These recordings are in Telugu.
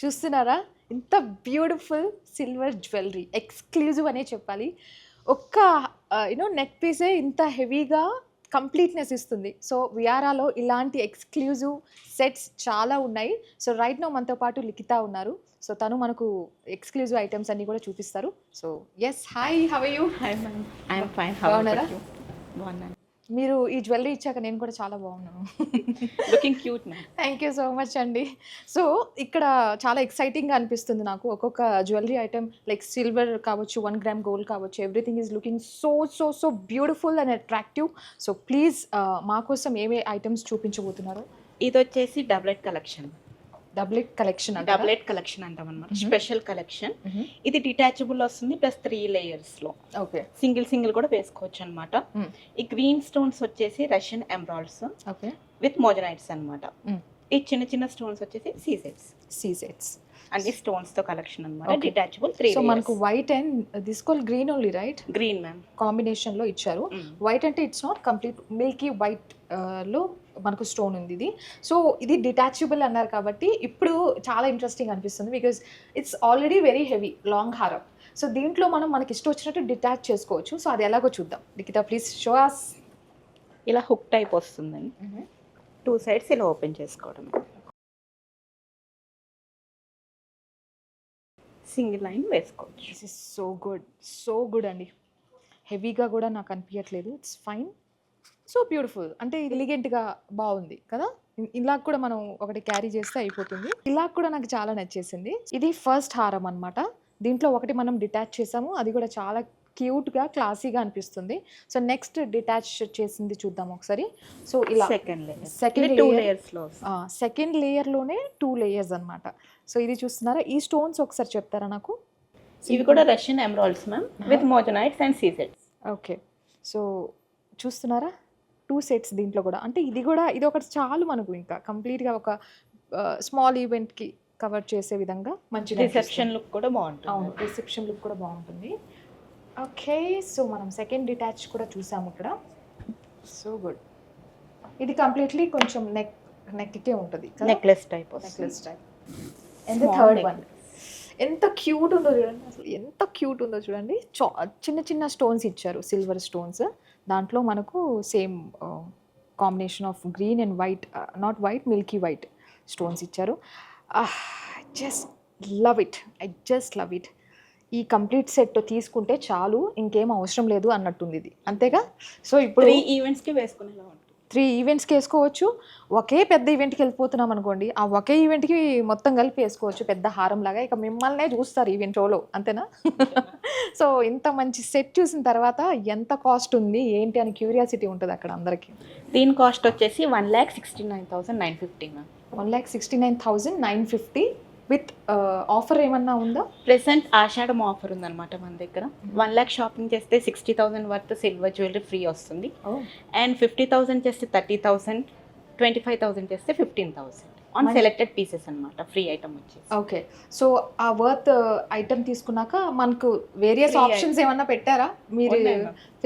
చూస్తున్నారా ఇంత బ్యూటిఫుల్ సిల్వర్ జ్యువెలరీ ఎక్స్క్లూజివ్ అనే చెప్పాలి. ఒక్క నెక్ పీసే ఇంత హెవీగా కంప్లీట్నెస్ ఇస్తుంది. సో వియారాలో ఇలాంటి ఎక్స్క్లూజివ్ సెట్స్ చాలా ఉన్నాయి. సో రైట్ నో మనతో పాటు లిఖిత ఉన్నారు. సో తను మనకు ఎక్స్క్లూజివ్ ఐటమ్స్ అన్ని కూడా చూపిస్తారు. So yes, hi, how are you? Hi ma'am, I'm fine. బాగున్నారా? బాగున్నాను. మీరు ఈ జ్యువెలరీ ఇచ్చాక నేను కూడా చాలా బాగున్నాను. Looking cute ma'am. Thank you so much అండి. సో ఇక్కడ చాలా ఎక్సైటింగ్గా అనిపిస్తుంది నాకు. ఒక్కొక్క జ్యువెలరీ ఐటమ్ లైక్ సిల్వర్ కావచ్చు, 1 గ్రామ్ గోల్డ్ కావచ్చు, everything is looking so beautiful and attractive. So please మా కోసం ఏమే ఐటమ్స్ చూపించబోతున్నారు? ఇది వచ్చేసి డబ్లెట్ కలెక్షన్. డబ్లెట్ కలెక్షన్ అంటే డబ్లెట్ కలెక్షన్ అంటాం అనమాట. Special collection. ఇది డిటాచబుల్ వస్తుంది, ప్లస్ 3 layers లో. ఓకే, సింగిల్ కూడా వేసుకోవచ్చు అనమాట. ఈ గ్రీన్ స్టోన్స్ వచ్చేసి రష్యన్ ఎమరాల్డ్స్ ఓకే, విత్ మోజనైట్స్ అనమాట. ఈ చిన్న స్టోన్స్ వచ్చేసి సీ సెట్స్ అన్ని స్టోన్స్ తో కలెక్షన్ అనమాట. డిటాచబుల్ 3 సో మనకు white and this call green only, right? Green ma'am combination లో ఇచ్చారు. వైట్ అంటే it's not complete Milky white లో మనకు స్టోన్ ఉంది ఇది. సో ఇది డిటాచబుల్ అన్నారు కాబట్టి ఇప్పుడు చాలా ఇంట్రెస్టింగ్ అనిపిస్తుంది, because it's already very heavy long హారం. సో దీంట్లో మనకి ఇష్టం వచ్చినట్టు డిటాచ్ చేసుకోవచ్చు. సో అది ఎలాగో చూద్దాం. లిఖిత ప్లీజ్ షో us. ఇలా హుక్ టైప్ వస్తుందండి. 2 sides ఇలా ఓపెన్ చేసుకోవడమే. సింగిల్ లైన్ వేసుకోవచ్చు. దిస్ ఇస్ సో గుడ్ అండి. హెవీగా కూడా నాకు అనిపించట్లేదు. It's fine, so beautiful. అంటే ఎలిగెంట్గా బాగుంది కదా. ఇలా కూడా మనం ఒకటి క్యారీ చేస్తే అయిపోతుంది. ఇలా కూడా నాకు చాలా నచ్చేసింది. ఇది ఫస్ట్ హారం అనమాట. దీంట్లో ఒకటి మనం డిటాచ్ చేసాము, అది కూడా చాలా క్యూట్గా క్లాసీగా అనిపిస్తుంది. సో నెక్స్ట్ డిటాచ్ చేసింది చూద్దాం ఒకసారి. సో ఇలా సెకండ్ 2 layers లో, సెకండ్ లేయర్లోనే 2 layers అనమాట. సో ఇది చూస్తున్నారా? ఈ స్టోన్స్ ఒకసారి చెప్తారా నాకు? ఇవి కూడా Russian emeralds ma'am, with moissanites and C sets. Okay, so చూస్తున్నారా 2 sets దీంట్లో కూడా. అంటే ఇది ఒకటి చాలు మనకు, ఇంకా కంప్లీట్గా ఒక స్మాల్ ఈవెంట్కి కవర్ చేసే విధంగా మంచి రిసెప్షన్ లుక్ కూడా బాగుంటుంది. అవును, రిసెప్షన్ లుక్ కూడా బాగుంటుంది. ఓకే, సో మనం సెకండ్ డిటాచ్ కూడా చూసాము ఇక్కడ. So good. ఇది కంప్లీట్లీ కొంచెం నెక్కే ఉంటుంది, necklace type. And third one ఎంత క్యూట్ ఉందో చూడండి. అసలు ఎంత క్యూట్ ఉందో చూడండి. చిన్న స్టోన్స్ ఇచ్చారు, సిల్వర్ స్టోన్స్. దాంట్లో మనకు same combination of green and white, not white, milky white stones ఇచ్చారు. Just love it. ఈ కంప్లీట్ సెట్ తీసుకుంటే చాలు, ఇంకేం అవసరం లేదు అన్నట్టుంది ఇది, అంతేగా? సో ఇప్పుడు 3 ఈవెంట్స్కి వేసుకునేలా ఉంటుంది. 3 ఈవెంట్స్కి వేసుకోవచ్చు. ఒకే పెద్ద ఈవెంట్కి వెళ్ళిపోతున్నాం అనుకోండి, ఆ ఒకే ఈవెంట్కి మొత్తం కలిపి వేసుకోవచ్చు పెద్ద హారం లాగా. ఇక మిమ్మల్నే చూస్తారు ఈవెంట్ షోలో, అంతేనా? సో ఇంత మంచి సెట్ చూసిన తర్వాత ఎంత కాస్ట్ ఉంది ఏంటి అని క్యూరియాసిటీ ఉంటుంది అక్కడ అందరికీ. దీని కాస్ట్ వచ్చేసి 1,69,950 మ్యామ్. 1,69,950 విత్ ఆఫర్ ఏమన్నా ఉందా? ప్రెసెంట్ ఆషాఢం ఆఫర్ ఉందన్నమాట మన దగ్గర. 1 lakh షాపింగ్ చేస్తే 60,000 వర్త్ సిల్వర్ జ్యువెలరీ ఫ్రీ వస్తుంది. అండ్ 50,000 చేస్తే 30,000, 25,000 చేస్తే 15,000 ఆన్ సెలెక్టెడ్ పీసెస్ అనమాట. ఫ్రీ ఐటమ్ వచ్చేసి. ఓకే, సో ఆ వర్త్ ఐటమ్ తీసుకున్నాక మనకు వేరియస్ ఆప్షన్స్ ఏమన్నా పెట్టారా మీరు?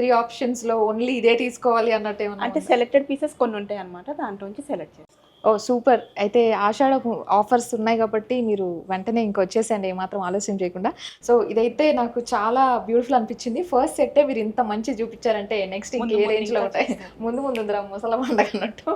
3 ఆప్షన్స్లో ఓన్లీ ఇదే తీసుకోవాలి అన్నట్టు ఏమన్నా? అంటే సెలెక్టెడ్ పీసెస్ కొన్ని ఉంటాయి అనమాట, దాంట్లోంచి సెలెక్ట్ చేస్తాం. ఓ సూపర్. అయితే ఆషాఢపు ఆఫర్స్ ఉన్నాయి కాబట్టి మీరు వెంటనే ఇంక వచ్చేసేయండి, ఏమాత్రం ఆలస్యం చేయకుండా. సో ఇదైతే నాకు చాలా బ్యూటిఫుల్ అనిపించింది. ఫస్ట్ సెట్టే మీరు ఇంత మంచి చూపించారంటే నెక్స్ట్ ఇంకే రేంజ్లో ఉంటాయి. ముందు ఉందిరా ముసల పండగ అన్నట్టు.